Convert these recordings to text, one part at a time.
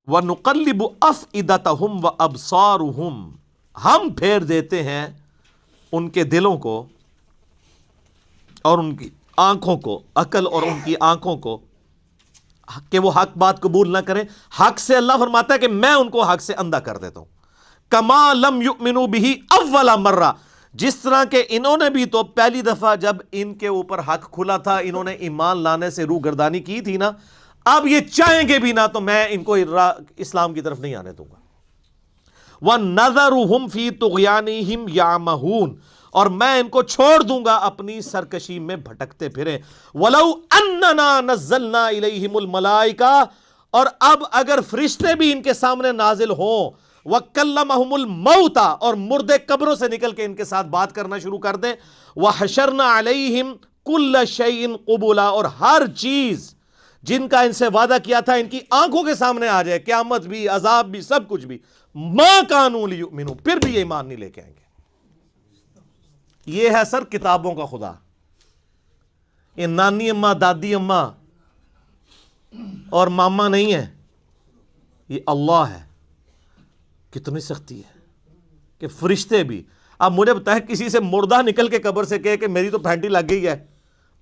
وَنُقَلِّبُ أَفْئِدَتَهُمْ وَأَبْصَارُهُمْ، ہم پھیر دیتے ہیں ان کے دلوں کو اور ان کی آنکھوں کو، عقل اور ان کی آنکھوں کو، کہ وہ حق بات قبول نہ کریں. حق سے اللہ فرماتا ہے کہ میں ان کو حق سے اندھا کر دیتا ہوں. کما لم یؤمنوا بہ اول مرہ، جس طرح کہ انہوں نے بھی تو پہلی دفعہ جب ان کے اوپر حق کھلا تھا انہوں نے ایمان لانے سے روح گردانی کی تھی نا، اب یہ چاہیں گے بھی نہ تو میں ان کو اسلام کی طرف نہیں آنے دوں گا. وَنَذَرُهُمْ فِي طُغْيَانِهِمْ يَعْمَهُونَ، اور میں ان کو چھوڑ دوں گا اپنی سرکشی میں بھٹکتے پھریں. وَلَوْ أَنَّنَا نَزَّلْنَا إِلَيْهِمُ الْمَلَائِكَةَ، اور اب اگر فرشتے بھی ان کے سامنے نازل ہوں، وَكَلَّمَهُمُ الْمَوْتَ، اور مردے قبروں سے نکل کے ان کے ساتھ بات کرنا شروع کر دیں، وَحَشَرْنَا عَلَيْهِمْ كُلَّ شَيْءٍ قُبُلًا، اور ہر چیز جن کا ان سے وعدہ کیا تھا ان کی آنکھوں کے سامنے آ جائے، قیامت بھی، عذاب بھی، سب کچھ بھی، مَا كَانُوا لِيُؤْمِنُوا، پھر بھی یہ ایمان نہیں لے کے آئیں گے. یہ ہے سر کتابوں کا خدا. یہ نانی اماں، دادی اماں اور ماما نہیں ہے، یہ اللہ ہے. کتنی سختی ہے کہ فرشتے بھی. اب مجھے بتائیں کسی سے مردہ نکل کے قبر سے کہے کہ میری تو پھینٹی لگ گئی ہے،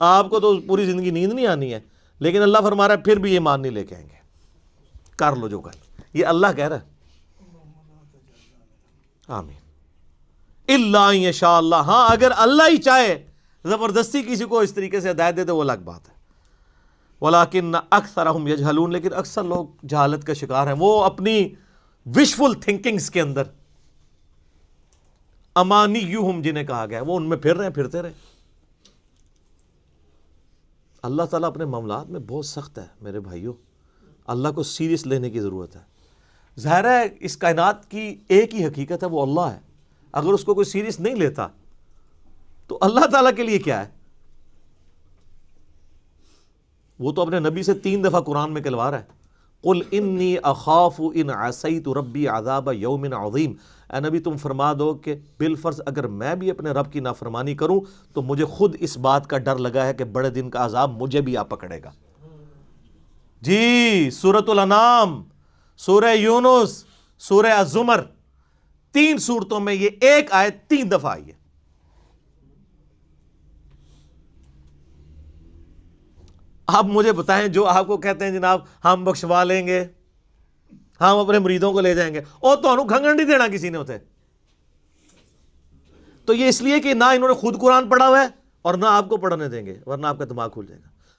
آپ کو تو پوری زندگی نیند نہیں آنی ہے، لیکن اللہ فرما رہا ہے پھر بھی یہ ایمان نہیں لے کے آئیں گے. کر لو جو کر. یہ اللہ کہہ رہا ہے. آمین. الا ان یشاء اللہ، ہاں اگر اللہ ہی چاہے زبردستی کسی کو اس طریقے سے ہدایت دے دے وہ الگ بات ہے. ولیکن اکثرہم یجہلون، لیکن اکثر لوگ جہالت کا شکار ہیں. وہ اپنی وشفل تھنکنگز کے اندر، امانیہم جنہیں کہا گیا ہے، وہ ان میں پھر رہے ہیں، پھرتے رہے. اللہ تعالیٰ اپنے معاملات میں بہت سخت ہے میرے بھائیوں. اللہ کو سیریس لینے کی ضرورت ہے. ظاہر ہے اس کائنات کی ایک ہی حقیقت ہے، وہ اللہ ہے. اگر اس کو کوئی سیریس نہیں لیتا تو اللہ تعالیٰ کے لیے کیا ہے؟ وہ تو اپنے نبی سے 3 دفعہ قرآن میں کہلوا رہا ہے، قل انی اخاف ان عصیت ربی عذاب یوم عظیم. اے نبی تم فرما دو کہ بالفرض اگر میں بھی اپنے رب کی نافرمانی کروں تو مجھے خود اس بات کا ڈر لگا ہے کہ بڑے دن کا عذاب مجھے بھی آ پکڑے گا. جی سورۃ الانعام، سورہ یونس، سورہ الزمر، 3 سورتوں میں یہ ایک آیت 3 دفعہ آئی ہے. آپ مجھے بتائیں جو آپ کو کہتے ہیں جناب ہم بخشوا لیں گے، ہم اپنے مریدوں کو لے جائیں گے، اور تو انہوں کھنگن نہیں دینا کسی نے ہوتے. تو یہ اس لیے کہ نہ انہوں نے خود قرآن پڑھا ہوا ہے اور نہ آپ کو پڑھنے دیں گے، ورنہ آپ کا دماغ کھل جائے گا.